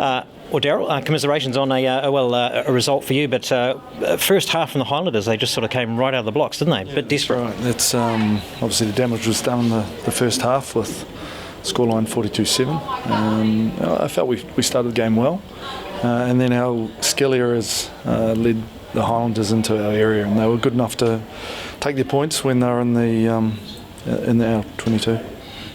Well, Daryl, commiserations on a result for you, but first half from the Highlanders, they just sort of came right out of the blocks, didn't they? A bit desperate. Right. That's obviously the damage was done in the first half with scoreline 42-7. I felt we started the game well, and then our skill areas led the Highlanders into our area, and they were good enough to take their points when they were in our 22.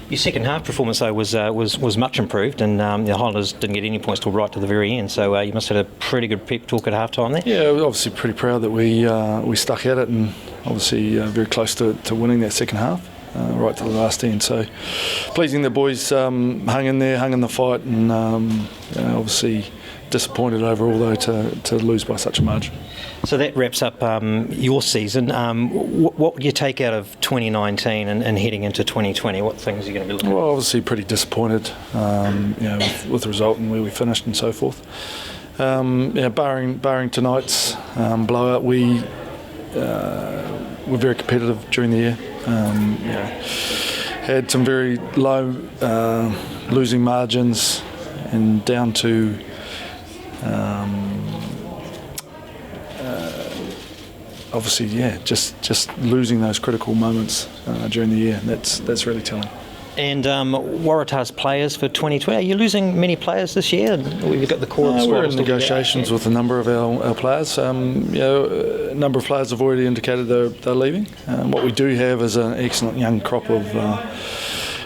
Your second half performance though was much improved, and the Highlanders didn't get any points till right to the very end. So you must have had a pretty good pep talk at half time there. Yeah, we're obviously pretty proud that we stuck at it, and obviously very close to winning that second half, right to the last end. So pleasing the boys hung in there, hung in the fight, and obviously disappointed overall though to lose by such a margin. So that wraps up your season. What would you take out of 2019 and heading into 2020? What things are you going to be looking at? Well, obviously pretty disappointed with the result and where we finished and so forth. Barring tonight's blowout, we were very competitive during the year. Had some very low losing margins and down to obviously, just losing those critical moments during the year. That's really telling. And Waratahs players for 2020. Are you losing many players this year? We've got the core. We're in negotiations with a number of our players. A number of players have already indicated they're leaving. What we do have is an excellent young crop of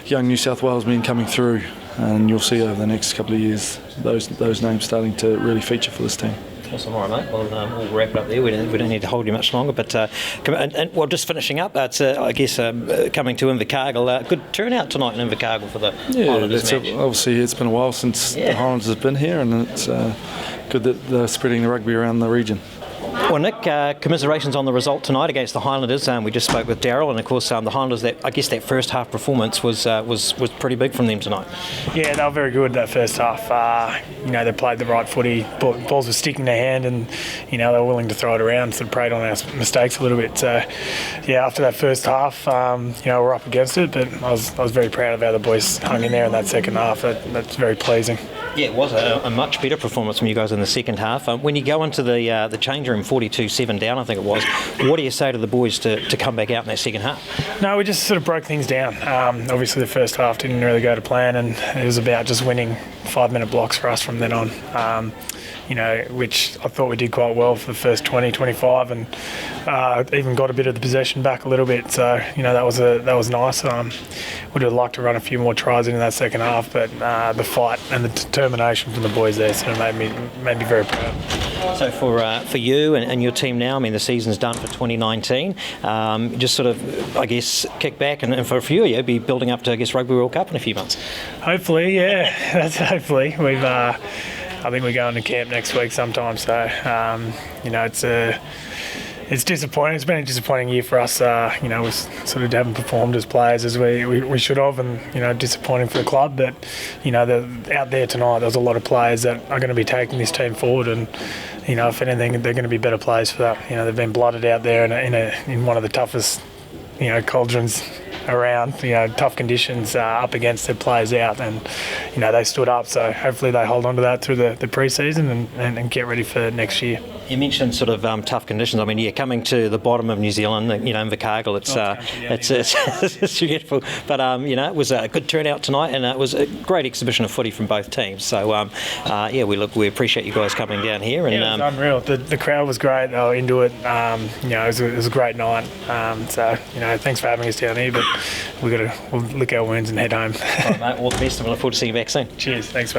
young New South Wales men coming through, and you'll see over the next couple of years those names starting to really feature for this team. Awesome, all right, mate. Well, we'll wrap it up there. We don't need to hold you much longer. But just finishing up, it's I guess coming to Invercargill. Good turnout tonight in Invercargill for the Highlanders match. Obviously, it's been a while since the Highlanders have been here, and it's good that they're spreading the rugby around the region. Well, Nick, commiserations on the result tonight against the Highlanders. We just spoke with Daryl, and of course the Highlanders. That first half performance was pretty big from them tonight. Yeah, they were very good that first half. They played the right footy. Balls were sticking in their hand, and they were willing to throw it around. Sort of preyed on our mistakes a little bit. So, after that first half, we're up against it. But I was very proud of how the boys hung in there in that second half. That's very pleasing. Yeah, it was a much better performance from you guys in the second half. When you go into the change room 42-7 down, I think it was, what do you say to the boys to come back out in that second half? No, we just sort of broke things down. Obviously the first half didn't really go to plan, and it was about just winning 5-minute blocks for us from then on. Which I thought we did quite well for the first 20, 25, and even got a bit of the possession back a little bit. So that was nice. Would have liked to run a few more tries into that second half, but the fight and the determination from the boys there sort of made me very proud. So for you and your team now, I mean the season's done for 2019. Just sort of, I guess, kick back and for a few of you, be building up to Rugby World Cup in a few months. Hopefully, yeah. That's hopefully we've. I think we're going to camp next week sometime, so it's disappointing. It's been a disappointing year for us. We sort of haven't performed as players as we should have, and disappointing for the club. But out there tonight, there's a lot of players that are going to be taking this team forward, and if anything, they're going to be better players for that. They've been blooded out there in one of the toughest cauldrons around, tough conditions up against their players out, and they stood up. So hopefully they hold on to that through the pre-season and get ready for next year. You mentioned sort of tough conditions. I mean, coming to the bottom of New Zealand, Invercargill, it's beautiful. But it was a good turnout tonight, and it was a great exhibition of footy from both teams. So we appreciate you guys coming down here. And it was unreal. The crowd was great. They were into it. It was a great night. Thanks for having us down here. But we'll lick our wounds and head home. All right, mate. All the best, and we look forward to seeing you back soon. Cheers. Thanks, mate.